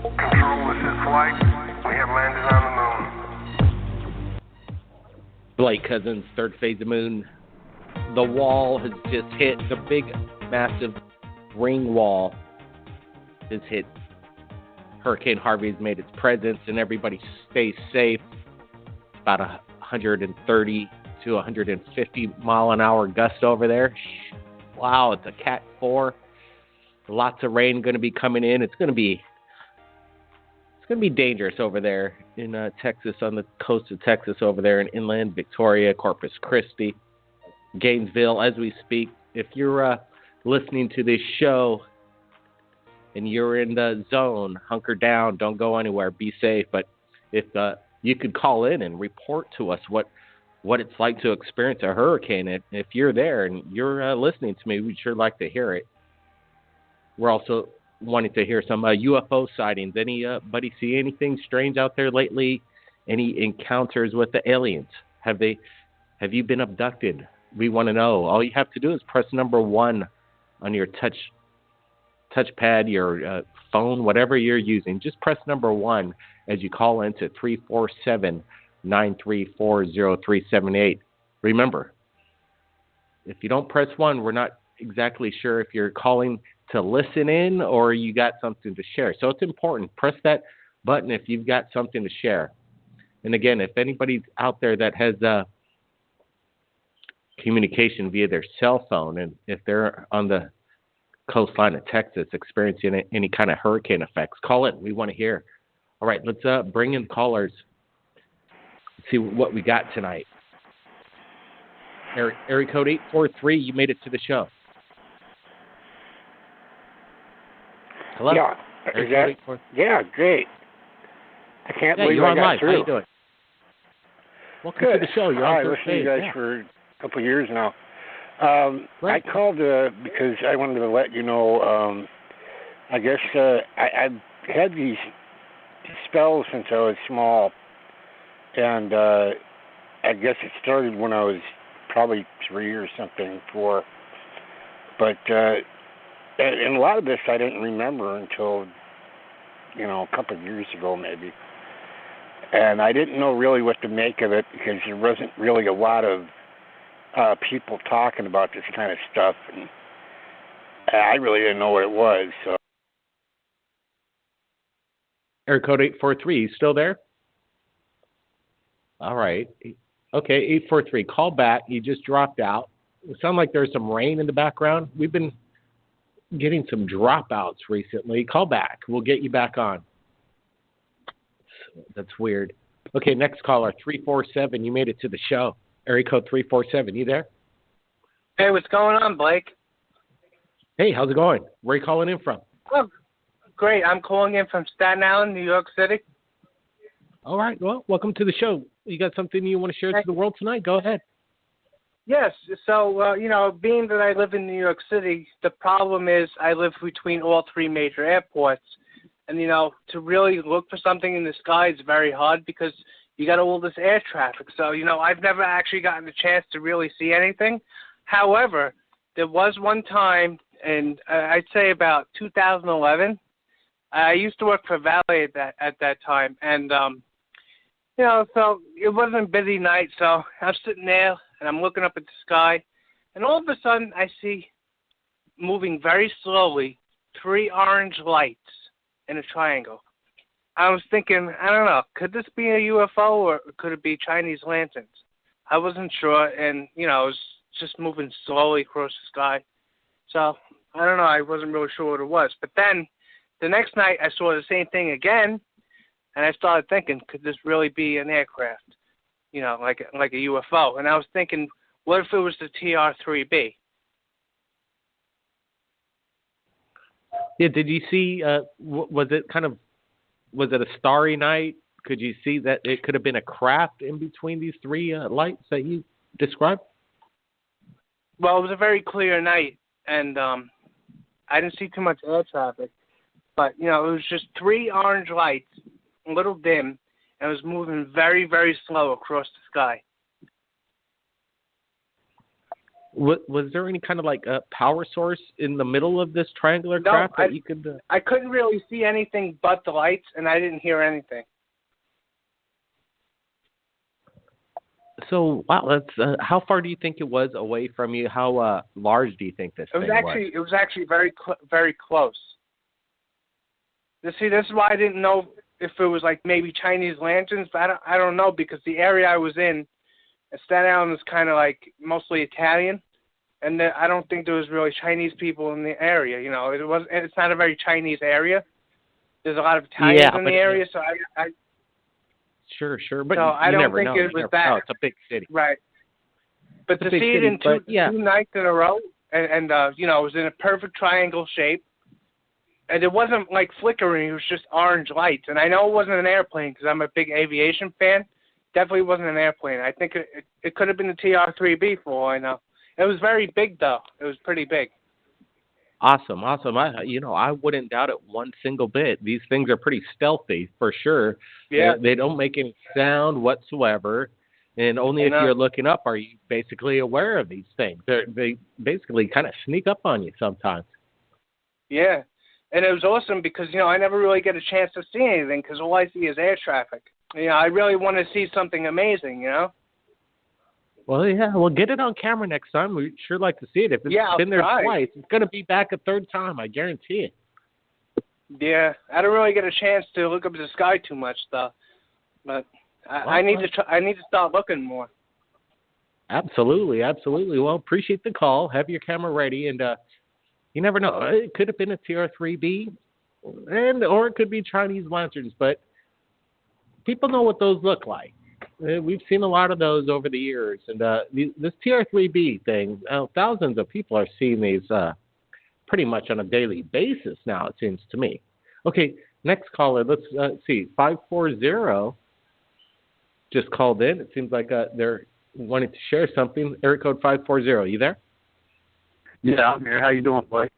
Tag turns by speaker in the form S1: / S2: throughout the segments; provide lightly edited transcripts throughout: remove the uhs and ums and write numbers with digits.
S1: Control, this is flight. We have landed on the moon.
S2: Blake Cousins, third phase of moon. The wall has just hit. The big, massive ring wall has hit. Hurricane Harvey has made its presence, and everybody stay safe. About 130 to 150 mile an hour gust over there. Wow, it's a Cat 4. Lots of rain going to be coming in. It's going to be dangerous over there in Texas, on the coast of Texas, over there in inland Victoria, Corpus Christi, Gainesville, as we speak. If you're listening to this show and you're in the zone, hunker down, don't go anywhere, be safe. But if you could call in and report to us what it's like to experience a hurricane. If you're there and you're listening to me, we'd sure like to hear it. We're also wanting to hear some UFO sightings. Anybody see anything strange out there lately? Any encounters with the aliens? Have you been abducted? We want to know. All you have to do is press number 1 on your touchpad, your phone, whatever you're using. Just press number 1 as you call into 347-934-0378. Remember, if you don't press 1, we're not exactly sure if you're calling to listen in or you got something to share. So it's important. Press that button if you've got something to share. And again, if anybody's out there that has communication via their cell phone, and if they're on the coastline of Texas experiencing any kind of hurricane effects, call it. We want to hear. All right, let's bring in callers. Let's see what we got tonight. Area code 843, you made it to the show. Hello?
S3: Yeah, yeah, great. I can't believe
S2: you're
S3: I
S2: on
S3: got
S2: live.
S3: through.
S2: How you doing? Welcome
S3: Good.
S2: to the show. You're on
S3: I've
S2: first
S3: listened to you
S2: phase.
S3: guys for a couple of years now.
S2: Right.
S3: I called because I wanted to let you know, I guess I've had these spells since I was small, and I guess it started when I was probably 3 or something, 4. But and a lot of this I didn't remember until, a couple of years ago maybe. And I didn't know really what to make of it because there wasn't really a lot of people talking about this kind of stuff. And I really didn't know what it was. So.
S2: Area code 843, you still there? All right. Okay, 843, call back. You just dropped out. It sounded like there's some rain in the background. We've been getting some dropouts recently. Call back. We'll get you back on. That's weird. Okay, next caller, 347. You made it to the show. Area code 347. You there?
S4: Hey, what's going on, Blake?
S2: Hey, how's it going? Where are you calling in from?
S4: Oh, great. I'm calling in from Staten Island, New York City.
S2: All right. Well, welcome to the show. You got something you want to share to the world tonight? Go ahead.
S4: Yes. So, being that I live in New York City, the problem is I live between all 3 major airports. And, to really look for something in the sky is very hard because you got all this air traffic. So, I've never actually gotten a chance to really see anything. However, there was one time, and I'd say about 2011, I used to work for Valley at that time. And, so it wasn't a busy night. So I'm sitting there, and I'm looking up at the sky. And all of a sudden, I see, moving very slowly, 3 orange lights in a triangle. I was thinking, I don't know, could this be a UFO or could it be Chinese lanterns? I wasn't sure, and, it was just moving slowly across the sky. So, I don't know, I wasn't really sure what it was. But then, the next night, I saw the same thing again, and I started thinking, could this really be an aircraft? Like a UFO. And I was thinking, what if it was the TR-3B?
S2: Yeah, did you see, was it a starry night? Could you see that it could have been a craft in between these 3 lights that you described?
S4: Well, it was a very clear night, and I didn't see too much air traffic. But, it was just 3 orange lights, a little dim, and it was moving very, very slow across the sky.
S2: Was there any kind of like a power source in the middle of this triangular
S4: No,
S2: craft that you could?
S4: I couldn't really see anything but the lights, and I didn't hear anything.
S2: So wow, that's how far do you think it was away from you? How large do you think this thing was?
S4: It was actually very close. See, this is why I didn't know if it was like maybe Chinese lanterns, but I don't know, because the area I was in, Staten Island, is kind of like mostly Italian, and I don't think there was really Chinese people in the area. You know, it's not a very Chinese area. There's a lot of Italians in the area, so I
S2: Sure, but
S4: so I don't think it was that.
S2: No, it's a big city,
S4: right? But to see it in two nights in a row, and you know, it was in a perfect triangle shape. And it wasn't like flickering, it was just orange lights. And I know it wasn't an airplane because I'm a big aviation fan. Definitely wasn't an airplane. I think it could have been the TR-3B for all I know. It was very big, though. It was pretty big.
S2: Awesome. I wouldn't doubt it one single bit. These things are pretty stealthy, for sure.
S4: Yeah.
S2: They don't make any sound whatsoever. And only if you're looking up are you basically aware of these things. They basically kind of sneak up on you sometimes.
S4: Yeah. And it was awesome because, you know, I never really get a chance to see anything because all I see is air traffic. You know, I really want to see something amazing, you know?
S2: Well, yeah, we'll get it on camera next time. We'd sure like to see it. If it's been there twice, it's going to be back a third time, I guarantee it.
S4: Yeah, I don't really get a chance to look up at the sky too much, though. But I need to start looking more.
S2: Absolutely. Well, appreciate the call. Have your camera ready, and you never know. It could have been a TR-3B, or it could be Chinese lanterns, but people know what those look like. We've seen a lot of those over the years, and this TR-3B thing, thousands of people are seeing these pretty much on a daily basis now, it seems to me. Okay, next caller, let's see. 540 just called in. It seems like they're wanting to share something. Area code 540. You there?
S5: Yeah, I'm here. How you doing, Blake?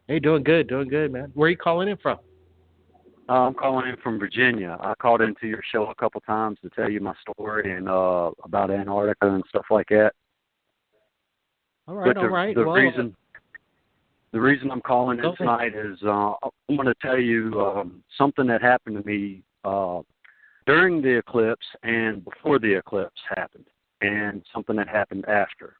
S2: Hey, doing good, man. Where are you calling in from?
S5: I'm calling in from Virginia. I called into your show a couple times to tell you my story and about Antarctica and stuff like that.
S2: All right.
S5: The reason I'm calling in tonight is I'm going to tell you something that happened to me during the eclipse and before the eclipse happened, and something that happened after.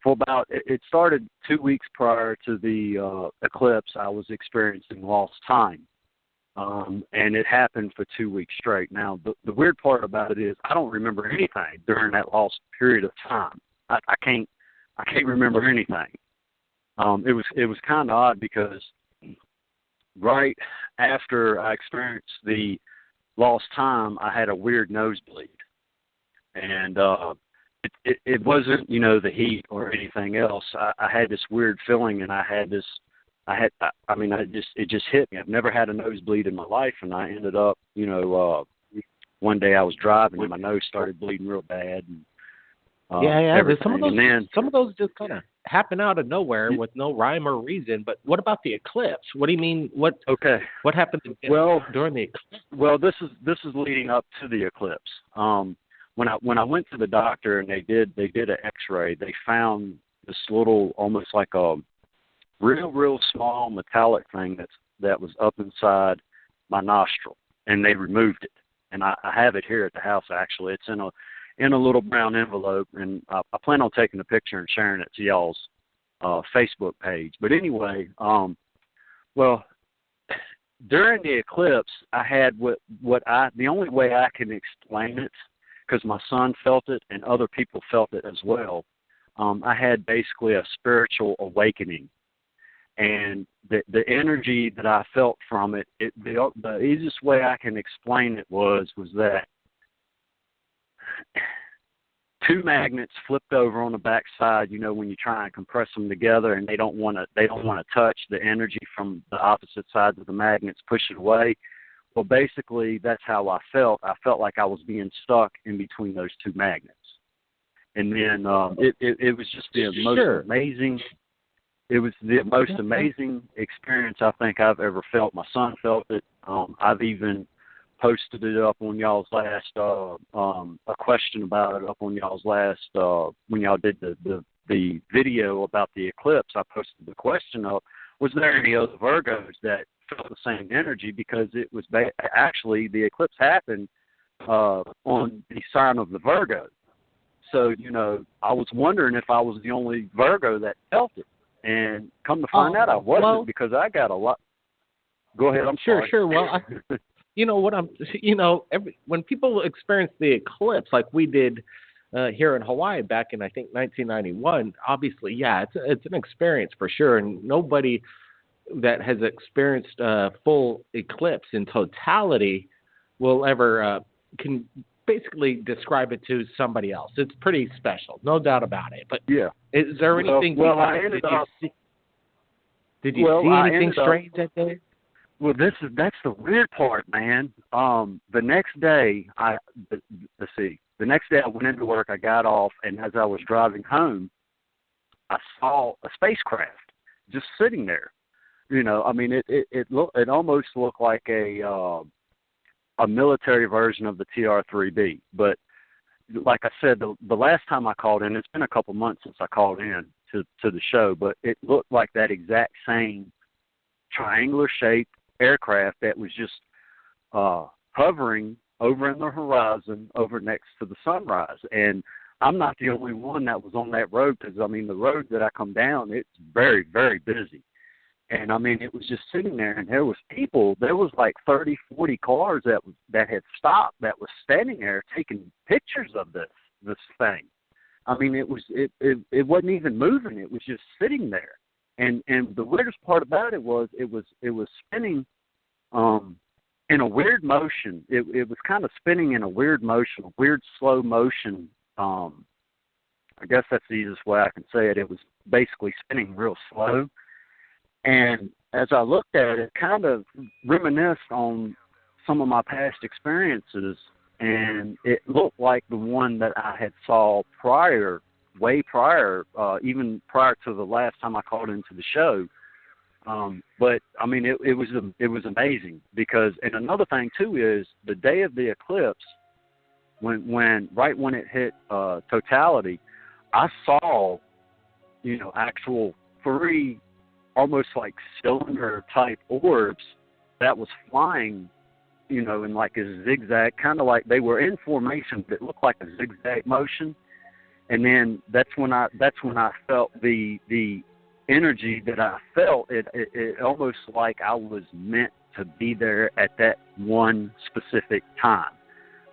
S5: It started 2 weeks prior to the eclipse. I was experiencing lost time, and it happened for 2 weeks straight. Now, the weird part about it is I don't remember anything during that lost period of time. I can't remember anything. It was kind of odd because right after I experienced the lost time, I had a weird nosebleed, and it wasn't, the heat or anything else. I had this weird feeling, and it just hit me. I've never had a nosebleed in my life, and I ended up, one day I was driving and my nose started bleeding real bad. And,
S2: Some of those just kind of happen out of nowhere with no rhyme or reason. But what about the eclipse? What do you mean? What happened during the eclipse?
S5: Well, this is leading up to the eclipse. When I went to the doctor and they did an X-ray, they found this little, almost like a real small metallic thing that was up inside my nostril, and they removed it. And I have it here at the house. Actually, it's in a little brown envelope, and I plan on taking a picture and sharing it to y'all's Facebook page. But anyway, during the eclipse, I had the only way I can explain it, because my son felt it and other people felt it as well. I had basically a spiritual awakening, and the energy that I felt from it, the easiest way I can explain it was that two magnets flipped over on the back side, when you try and compress them together and they don't want to touch the energy from the opposite sides of the magnets, push it away. Well, basically, that's how I felt. I felt like I was being stuck in between those two magnets. And then it was just the most amazing. It was the most amazing experience I think I've ever felt. My son felt it. I've even posted it up on y'all's last a question about it up on y'all's last when y'all did the video about the eclipse. I posted the question up: was there any other Virgos that felt the same energy? Because it was actually the eclipse happened on the sign of the Virgo. So, I was wondering if I was the only Virgo that felt it. And come to find out, I wasn't, because I got a lot. Go ahead. I'm
S2: sure.
S5: sorry.
S2: Sure. Well, when people experience the eclipse like we did here in Hawaii back in, I think, 1991, obviously, yeah, it's an experience for sure. And nobody that has experienced a full eclipse in totality will ever can basically describe it to somebody else. It's pretty special, no doubt about it. But
S5: yeah,
S2: is there anything? Did you see anything strange that day?
S5: Well, that's the weird part, man. The next day, the next day I went into work. I got off, and as I was driving home, I saw a spacecraft just sitting there. It almost looked like a military version of the TR-3B. But like I said, the last time I called in, it's been a couple months since I called in to the show, but it looked like that exact same triangular-shaped aircraft that was just hovering over in the horizon over next to the sunrise. And I'm not the only one that was on that road, because, the road that I come down, it's very, very busy. And, it was just sitting there, and there was people. There was like 30, 40 cars that had stopped, that was standing there taking pictures of this thing. It wasn't even moving. It was just sitting there. And the weirdest part about it was it was spinning in a weird motion. It was kind of spinning in a weird motion, a weird slow motion. I guess that's the easiest way I can say it. It was basically spinning real slow. And as I looked at it, it kind of reminisced on some of my past experiences, and it looked like the one that I had saw way prior, even prior to the last time I called into the show. But it was amazing, because, and another thing too is the day of the eclipse, when it hit totality, I saw, actual 3 almost like cylinder type orbs that was flying, in like a zigzag, kind of like they were in formation that looked like a zigzag motion. And then that's when I felt the energy that I felt. It almost like I was meant to be there at that one specific time.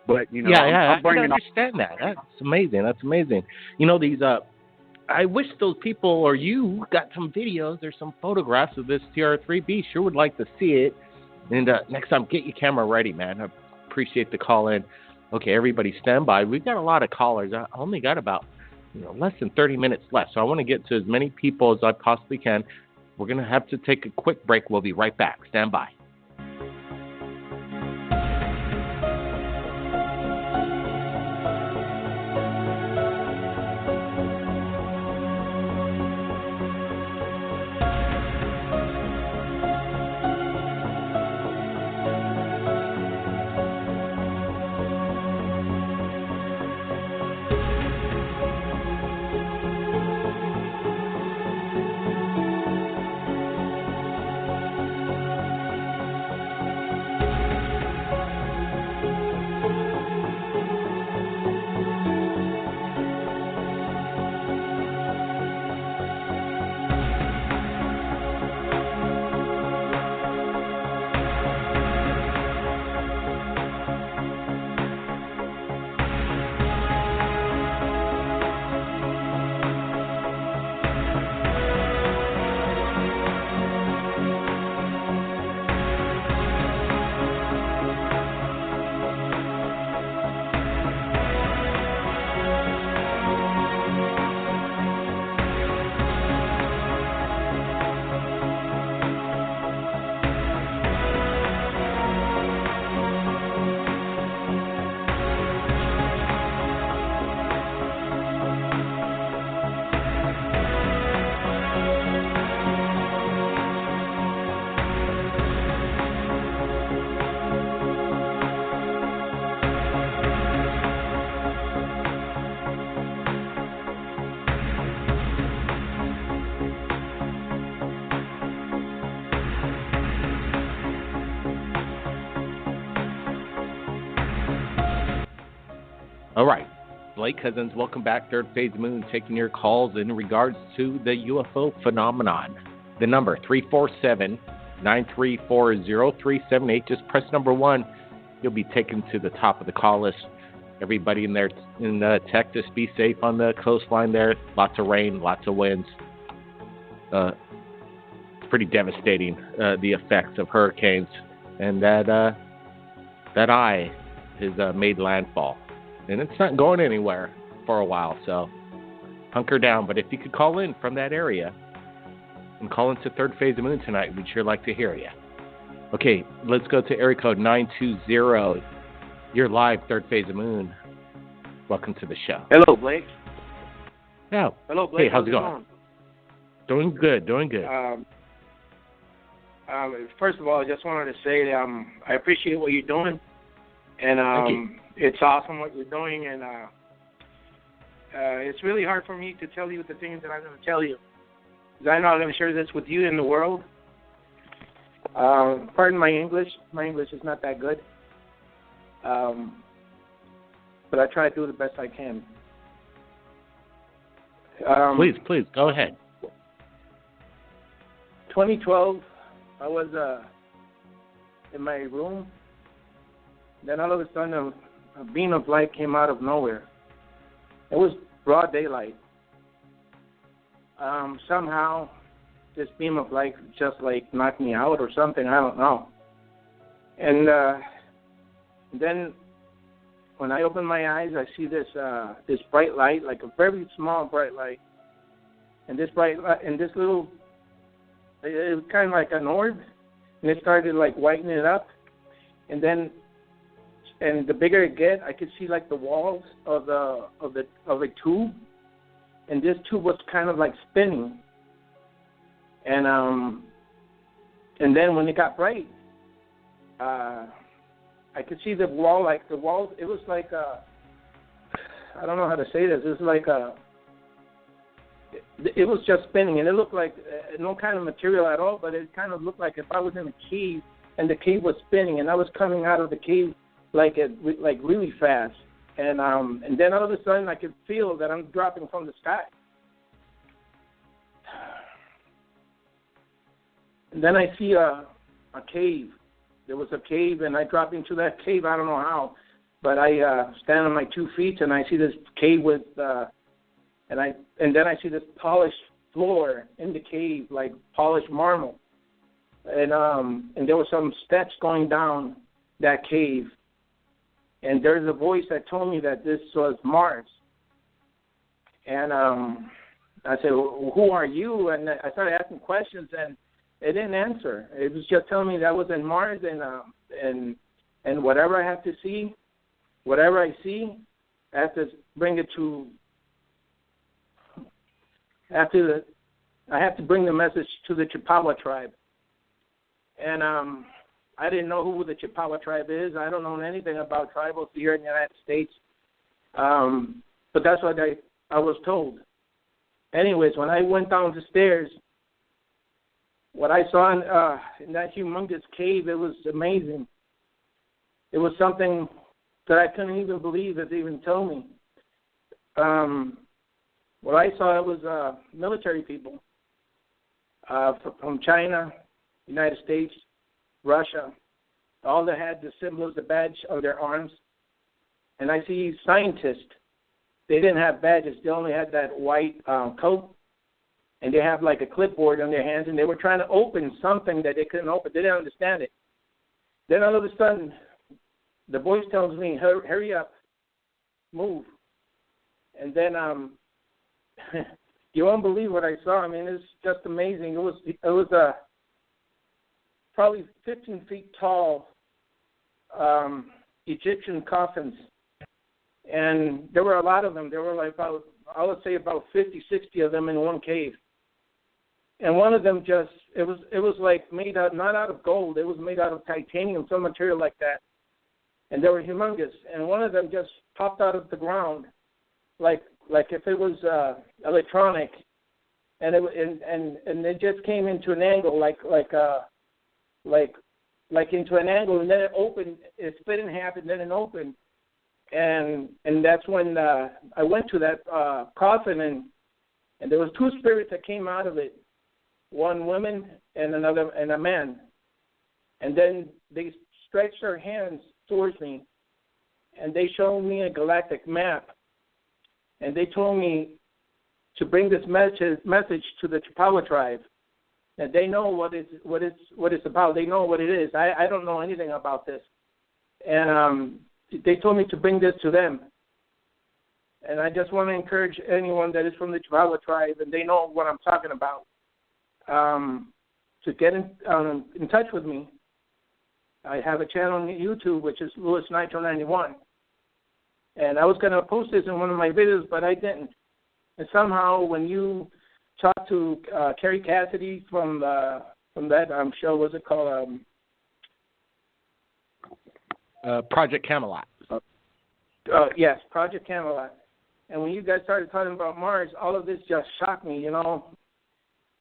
S5: But
S2: I can understand that. That's amazing. These I wish those people or you got some videos or some photographs of this TR-3B. Sure would like to see it. And next time, get your camera ready, man. I appreciate the call in. Okay, everybody stand by. We've got a lot of callers. I only got about less than 30 minutes left, so I want to get to as many people as I possibly can. We're going to have to take a quick break. We'll be right back. Stand by. All right. Blake Cousins, welcome back. Third Phase Moon, taking your calls in regards to the UFO phenomenon. The number, 347-934-0378. Just press number 1. You'll be taken to the top of the call list. Everybody in there in Texas, be safe on the coastline there. Lots of rain, lots of winds. It's pretty devastating, the effects of hurricanes. And that eye has made landfall. And it's not going anywhere for a while, so hunker down. But if you could call in from that area and call into Third Phase of Moon tonight, we'd sure like to hear you. Okay, let's go to area code 920. You're live, Third Phase of Moon. Welcome to the show.
S6: Hello, Blake.
S2: Yeah.
S6: Hello, Blake.
S2: Hey, how's it going? Doing good.
S6: First of all, I just wanted to say I appreciate what you're doing. And it's awesome what you're doing, and it's really hard for me to tell you the things that I'm going to tell you. Because I'm not going to share this with you in the world. Pardon my English. My English is not that good. But I try to do the best I can.
S2: Please, go ahead.
S6: 2012, I was in my room. Then all of a sudden, a beam of light came out of nowhere. It was broad daylight. Somehow, this beam of light just knocked me out or something. I don't know. And then, when I open my eyes, I see this bright light, like a very small bright light. And this bright light, and this little, it was kind of like an orb, and it started whitening it up, and then. And the bigger it get, I could see the walls of a tube, and this tube was kind of spinning. And then when it got bright, I could see the wall. The walls, it was I don't know how to say this. It was it was just spinning, and it looked like no kind of material at all. But it kind of looked like if I was in a cave, and the cave was spinning, and I was coming out of the cave. Really fast, and then all of a sudden I could feel that I'm dropping from the sky. And then I see a cave. There was a cave, and I drop into that cave. I don't know how, but I stand on my 2 feet, and I see this cave with, and then I see this polished floor in the cave, like polished marble, and there were some steps going down that cave. And there's a voice that told me that this was Mars. And I said, well, who are you? And I started asking questions, and it didn't answer. It was just telling me that was in Mars, and whatever I have to see, whatever I see, I have to bring it to. I have to bring the message to the Chippewa tribe. And I didn't know who the Chippewa tribe is. I don't know anything about tribals here in the United States. But that's what I was told. Anyways, when I went down the stairs, what I saw in that humongous cave, it was amazing. It was something that I couldn't even believe it even told me. What I saw was military people from China, United States, Russia. All that had the symbols, the badge on their arms. And I see scientists. They didn't have badges. They only had that white coat. And they have a clipboard on their hands. And they were trying to open something that they couldn't open. They didn't understand it. Then all of a sudden, the voice tells me, hurry up, move. And then you won't believe what I saw. I mean, it's just amazing. It was probably 15 feet tall Egyptian coffins. And there were a lot of them. There were about 50, 60 of them in one cave. And one of them it was made out, not out of gold, it was made out of titanium, some material like that. And they were humongous. And one of them just popped out of the ground like if it was electronic. And it just came into an angle like into an angle, and then it opened, it split in half, and then it opened. and that's when I went to that coffin, and there was two spirits that came out of it, one woman and a man, and then they stretched their hands towards me, and they showed me a galactic map, and they told me to bring this message to the Chippewa tribe, that they know what it's about. They know what it is. I don't know anything about this, and they told me to bring this to them. And I just want to encourage anyone that is from the Chippewa tribe and they know what I'm talking about, to get in touch with me. I have a channel on YouTube, which is Louis Nitro 91. And I was going to post this in one of my videos, but I didn't. And somehow when you talk to Carrie Cassidy from that show, what's it called?
S2: Project Camelot.
S6: Yes, Project Camelot. And when you guys started talking about Mars, all of this just shocked me, you know.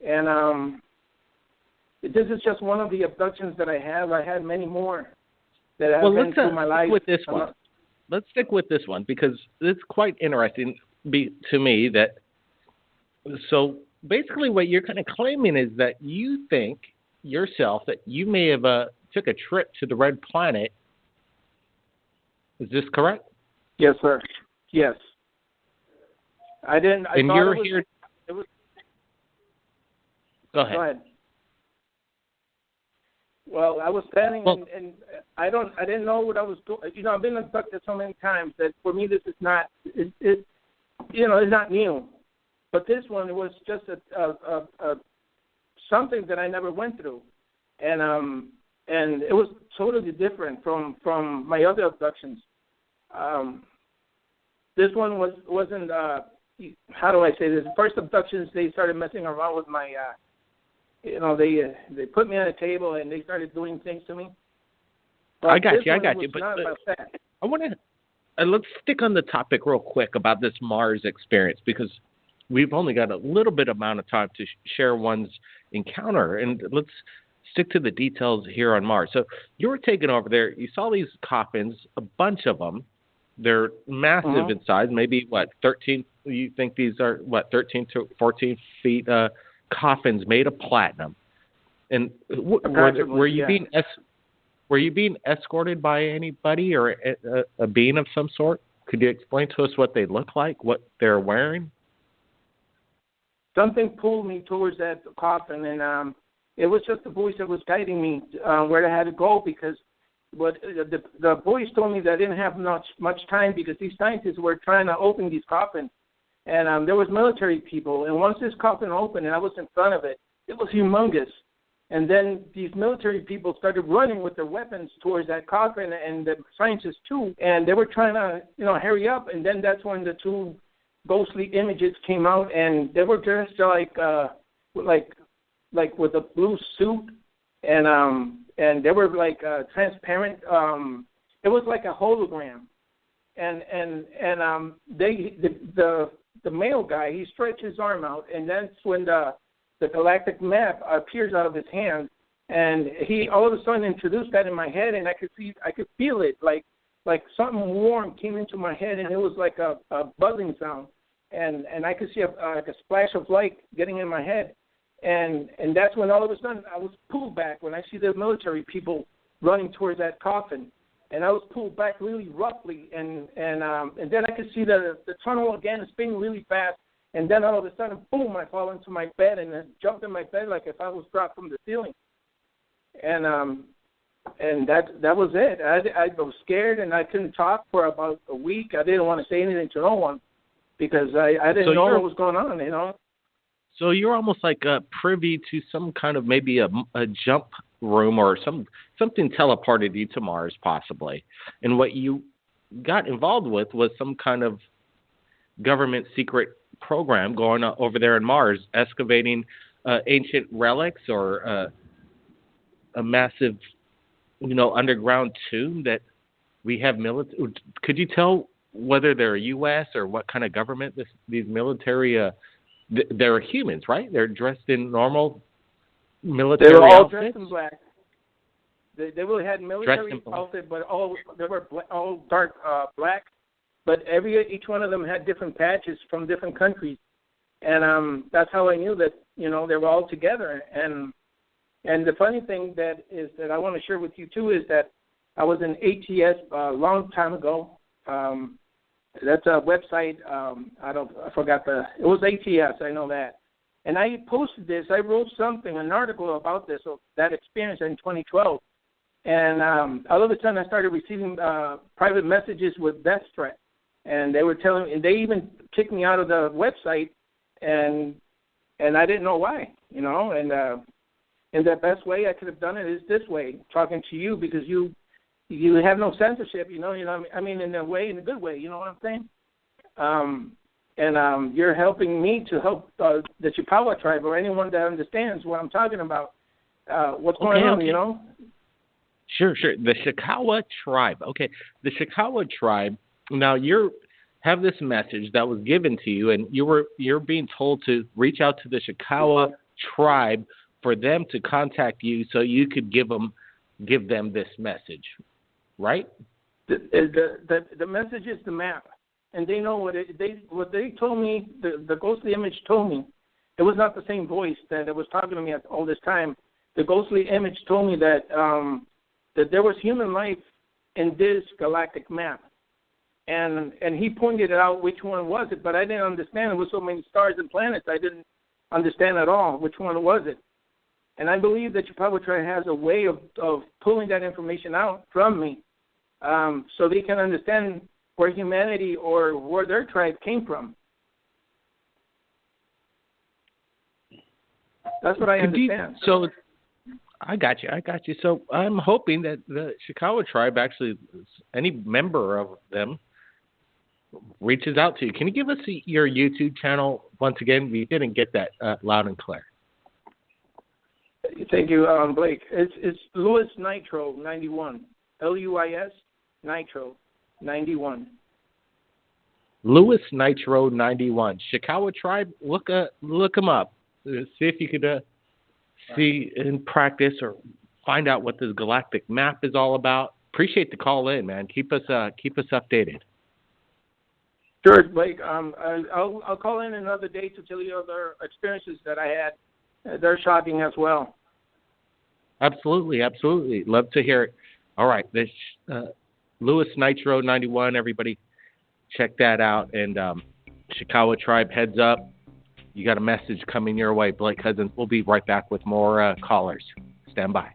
S6: And this is just one of the abductions that I have. I had many more that have been through my life.
S2: With this one. Let's stick with this one because it's quite interesting to me that. So basically, what you're kind of claiming is that you think yourself that you may have took a trip to the Red Planet. Is this correct?
S6: Yes, sir. Yes. I didn't.
S2: And you're here.
S6: It was.
S2: Go ahead.
S6: Go ahead. Well, I was standing and I didn't know what I was doing. You know, I've been abducted so many times that for me this is not. It's not new. But this one was just a something that I never went through, and it was totally different from my other abductions. This one wasn't. How do I say this? The first abductions, they started messing around with my. They put me on a table and they started doing things to me. But
S2: I got you. But I want to. Let's stick on the topic real quick about this Mars experience because we've only got a little bit amount of time to share one's encounter, and let's stick to the details here on Mars. So you were taken over there. You saw these coffins, a bunch of them. They're massive in size, maybe, 13? You think these are, 13 to 14 feet coffins made of platinum? And were you being escorted by anybody or a being of some sort? Could you explain to us what they look like, what they're wearing?
S6: Something pulled me towards that coffin, and it was just the voice that was guiding me where I had to go because the voice told me that I didn't have much time because these scientists were trying to open these coffins, and there was military people. And once this coffin opened and I was in front of it, it was humongous. And then these military people started running with their weapons towards that coffin, and the scientists too. And they were trying to, hurry up. And then that's when the two ghostly images came out, and they were dressed like with a blue suit, and they were like transparent. It was like a hologram, and the male guy, he stretched his arm out, and that's when the galactic map appears out of his hand, and he all of a sudden introduced that in my head, and I could feel it like something warm came into my head, and it was like a buzzing sound, and I could see like a splash of light getting in my head. And that's when all of a sudden I was pulled back when I see the military people running towards that coffin, and I was pulled back really roughly, and then I could see the tunnel again spinning really fast, and then all of a sudden, boom! I fall into my bed and then jumped in my bed like if I was dropped from the ceiling, and that was it. I was scared and I couldn't talk for about a week. I didn't want to say anything to no one because I didn't know what was going on,
S2: So you're almost like privy to some kind of maybe a jump room or something teleported you to Mars possibly. And what you got involved with was some kind of government secret program going on over there in Mars, excavating ancient relics or a massive, underground tomb that we have military. Could you tell whether they're U.S. or what kind of government these military they're humans, right? They're dressed in normal military
S6: outfits. They were all
S2: outfits?
S6: dressed in black. They really had military outfit, but they were all dark black, but each one of them had different patches from different countries, and that's how I knew that they were all together. And the funny thing that I want to share with you too is that I was in ATS a long time ago. That's a website. I forgot it was ATS. I know that. And I posted this. I wrote an article about this, that experience in 2012. And all of a sudden, I started receiving private messages with death threats. And they were and they even kicked me out of the website, and I didn't know why, And the best way I could have done it is this way, talking to you, because you have no censorship, in a way, in a good way, you know what I'm saying? And you're helping me to help the Chikawa tribe or anyone that understands what I'm talking about, what's going on,
S2: Sure. The Chikawa tribe. Okay, the Chikawa tribe. Now have this message that was given to you, and you're being told to reach out to the Chikawa tribe for them to contact you so you could give them this message, right?
S6: The message is the map. And they know what they told me. The ghostly image told me. It was not the same voice that was talking to me all this time. The ghostly image told me that there was human life in this galactic map, and he pointed out which one was it. But I didn't understand. It was so many stars and planets. I didn't understand at all which one was it. And I believe that Chippewa tribe has a way of pulling that information out from me, so they can understand where humanity or where their tribe came from. That's what I understand.
S2: So I got you. So I'm hoping that the Chikawa tribe, actually, any member of them, reaches out to you. Can you give us your YouTube channel once again? We didn't get that loud and clear.
S6: Thank you, Blake. It's Louis Nitro 91. LUIS Nitro 91.
S2: Louis Nitro 91. Chikawa tribe. Look them up. See if you could see in practice or find out what this galactic map is all about. Appreciate the call in, man. Keep us updated.
S6: Sure, Blake. I'll call in another day to tell you other experiences that I had. They're shocking as well.
S2: Absolutely. Love to hear it. All right, this Louis Nitro 91. Everybody, check that out. And Chikawa tribe, heads up. You got a message coming your way, Blake Cousins. We'll be right back with more callers. Stand by.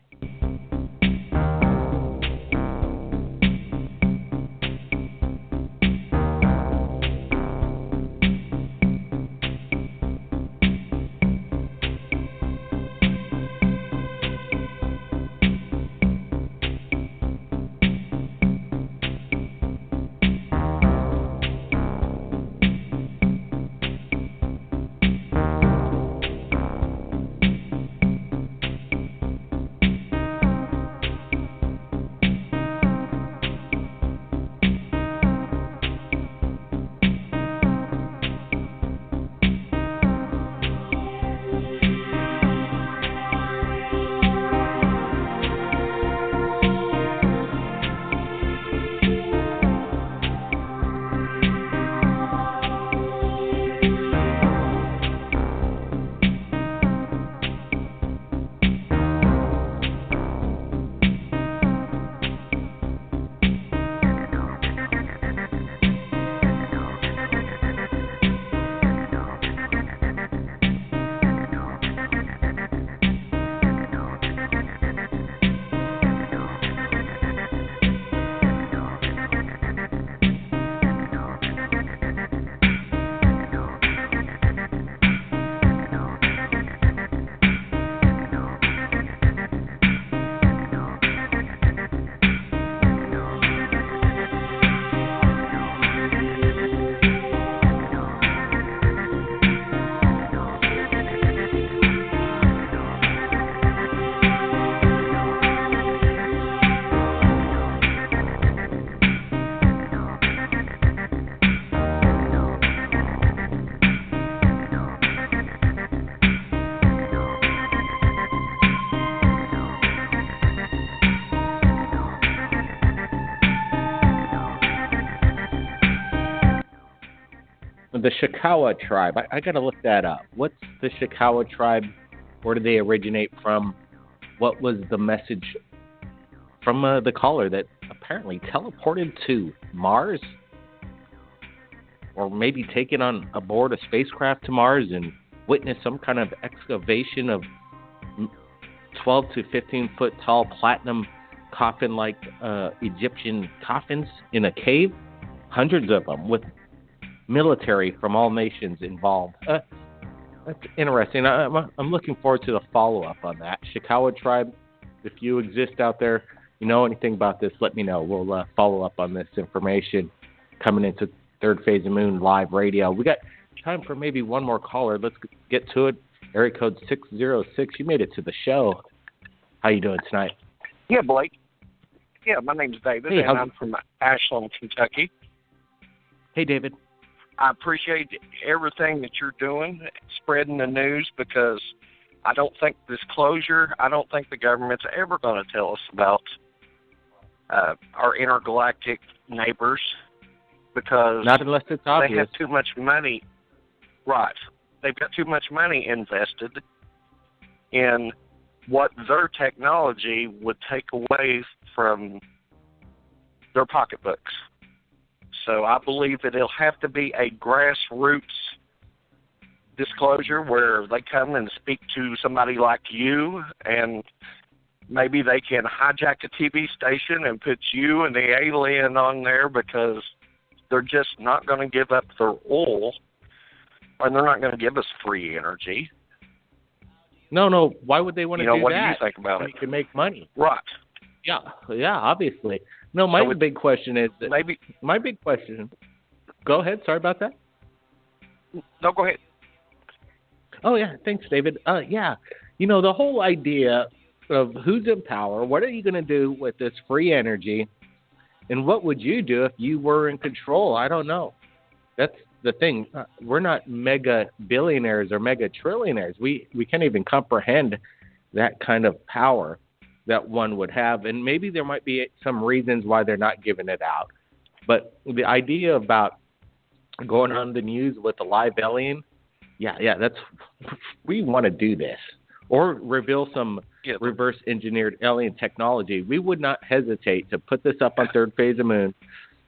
S2: the Chickawa tribe. I got to look that up. What's the Chickawa tribe? Where do they originate from? What was the message from the caller that apparently teleported to Mars? Or maybe taken on aboard a spacecraft to Mars and witnessed some kind of excavation of 12 to 15 foot tall platinum coffin-like Egyptian coffins in a cave? Hundreds of them with military from all nations involved. That's interesting. I'm looking forward to the follow-up on that. Chickawa tribe, if you exist out there, you know anything about this, let me know. We'll follow up on this information coming into Third Phase of Moon live radio. We got time for maybe one more caller. Let's get to it. Area code 606. You made it to the show. How you doing tonight?
S7: Yeah, Blake. Yeah, my name's David, and I'm from Ashland, Kentucky.
S2: Hey, David.
S7: I appreciate everything that you're doing, spreading the news, because I don't think I don't think the government's ever going to tell us about our intergalactic neighbors, because
S2: not unless it's obvious.
S7: They have too much money. Right. They've got too much money invested in what their technology would take away from their pocketbooks. So I believe that it'll have to be a grassroots disclosure where they come and speak to somebody like you, and maybe they can hijack a TV station and put you and the alien on there, because they're just not going to give up their oil, and they're not going to give us free energy.
S2: No. Why would they want to do that?
S7: What do you think about it?
S2: They can make money.
S7: Right.
S2: Yeah, obviously. No, my big question is... My big question... Go ahead. Sorry about that.
S7: No, go ahead.
S2: Oh, yeah. Thanks, David. Yeah. The whole idea of who's in power, what are you going to do with this free energy, and what would you do if you were in control? I don't know. That's the thing. We're not mega billionaires or mega trillionaires. We can't even comprehend that kind of power that one would have, and maybe there might be some reasons why they're not giving it out. But the idea about going on the news with a live alien, that's we want to do this, or reveal some reverse engineered alien technology. We would not hesitate to put this up on Third Phase of Moon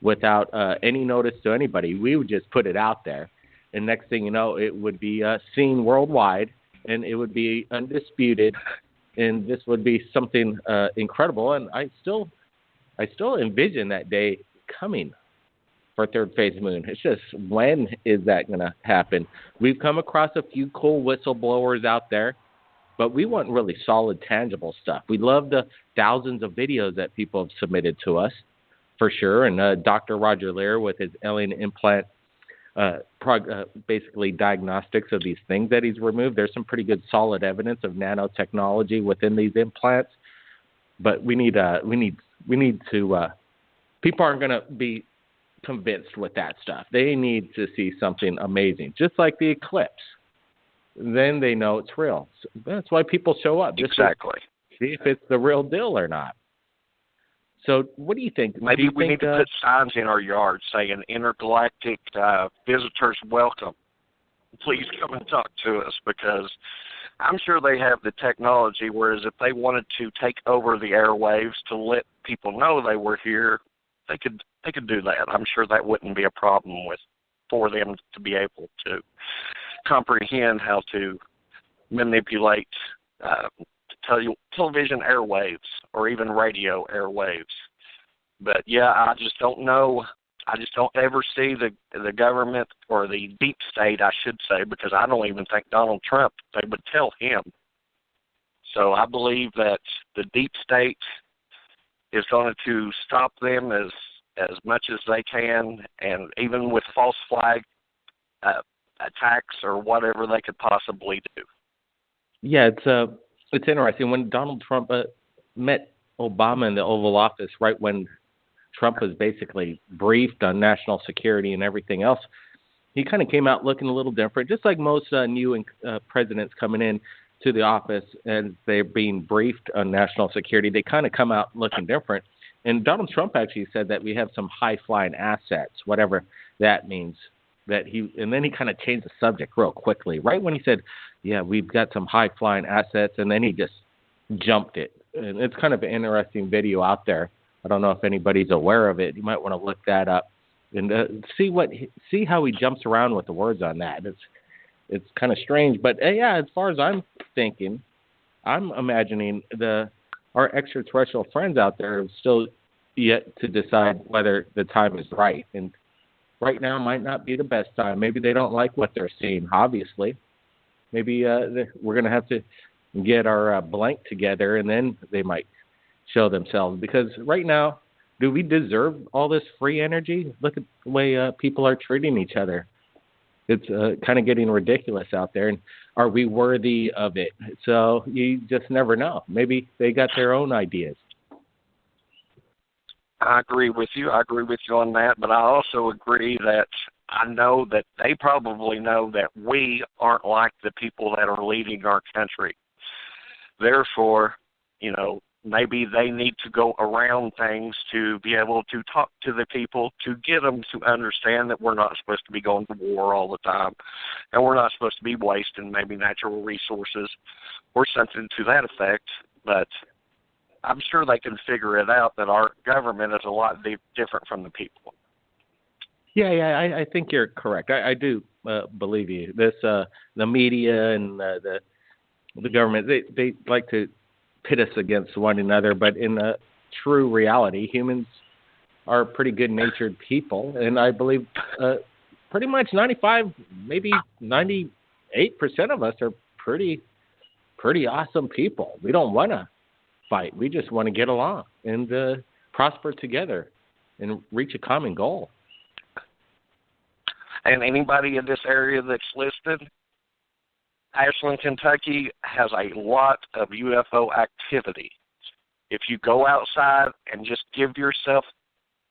S2: without any notice to anybody. We would just put it out there, and next thing you know, it would be seen worldwide, and it would be undisputed. And this would be something incredible, and I still envision that day coming for Third Phase Moon. It's just, when is that going to happen? We've come across a few cool whistleblowers out there, but we want really solid, tangible stuff. We love the thousands of videos that people have submitted to us, for sure. And Dr. Roger Lear with his alien implant, basically diagnostics of these things that he's removed. There's some pretty good solid evidence of nanotechnology within these implants, but we need to people aren't going to be convinced with that stuff. They need to see something amazing, just like the Eclipse. Then they know it's real. So that's why people show up.
S7: Exactly.
S2: See if it's the real deal or not. So what do you think?
S7: Maybe we need to put signs in our yard saying intergalactic visitors welcome. Please come and talk to us, because I'm sure they have the technology, whereas if they wanted to take over the airwaves to let people know they were here, they could do that. I'm sure that wouldn't be a problem for them to be able to comprehend how to manipulate television airwaves or even radio airwaves. But I just don't know. I just don't ever see the government, or the deep state, I should say, because I don't even think Donald Trump, they would tell him. So I believe that the deep state is going to stop them as much as they can, and even with false flag attacks or whatever they could possibly do.
S2: Yeah, it's interesting. When Donald Trump met Obama in the Oval Office, right when Trump was basically briefed on national security and everything else, he kind of came out looking a little different, just like most new presidents coming in to the office and they're being briefed on national security. They kind of come out looking different. And Donald Trump actually said that we have some high-flying assets, whatever that means. and then he kind of changed the subject real quickly. Right when he said, yeah, we've got some high-flying assets, and then he just jumped it. And it's kind of an interesting video out there. I don't know if anybody's aware of it. You might want to look that up and see how he jumps around with the words on that. It's kind of strange. But, yeah, as far as I'm thinking, I'm imagining our extraterrestrial friends out there have still yet to decide whether the time is right. And right now might not be the best time. Maybe they don't like what they're seeing, obviously. Maybe we're going to have to get our blank together, and then they might show themselves. Because right now, do we deserve all this free energy? Look at the way people are treating each other. It's kind of getting ridiculous out there. And are we worthy of it? So you just never know. Maybe they got their own ideas.
S7: I agree with you. I agree with you on that. But I also agree that I know that they probably know that we aren't like the people that are leading our country. Therefore, maybe they need to go around things to be able to talk to the people, to get them to understand that we're not supposed to be going to war all the time, and we're not supposed to be wasting maybe natural resources or something to that effect. But I'm sure they can figure it out that our government is a lot different from the people.
S2: Yeah, I think you're correct. I do believe you. The media and the government, they like to pit us against one another, but in true reality, humans are pretty good-natured people, and I believe pretty much 95, maybe 98% of us are pretty awesome people. We don't want to fight. We just want to get along and prosper together and reach a common goal.
S7: And anybody in this area that's listed, Ashland, Kentucky has a lot of UFO activity. If you go outside and just give yourself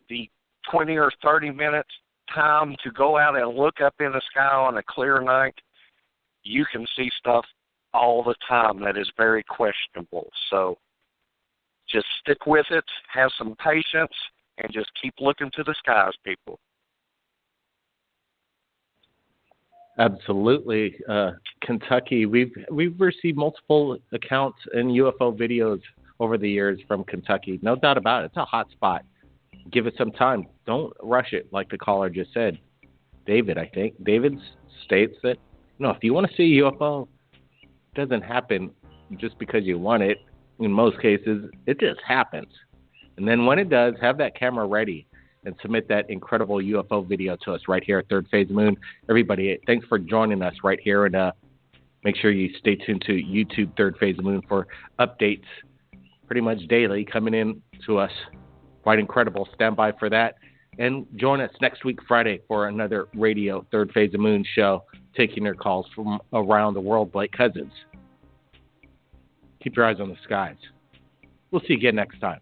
S7: the 20 or 30 minutes time to go out and look up in the sky on a clear night, you can see stuff all the time that is very questionable. So just stick with it, have some patience, and just keep looking to the skies, people.
S2: Absolutely. Kentucky, we've received multiple accounts and UFO videos over the years from Kentucky. No doubt about it. It's a hot spot. Give it some time. Don't rush it, like the caller just said. David, I think. David states that, if you want to see a UFO, it doesn't happen just because you want it. In most cases, it just happens. And then when it does, have that camera ready and submit that incredible UFO video to us right here at Third Phase Moon. Everybody, thanks for joining us right here, and make sure you stay tuned to YouTube Third Phase Moon for updates pretty much daily coming in to us. Quite incredible. Stand by for that. And join us next week, Friday, for another radio Third Phase of Moon show, taking your calls from around the world, Blake Cousins. Keep your eyes on the skies. We'll see you again next time.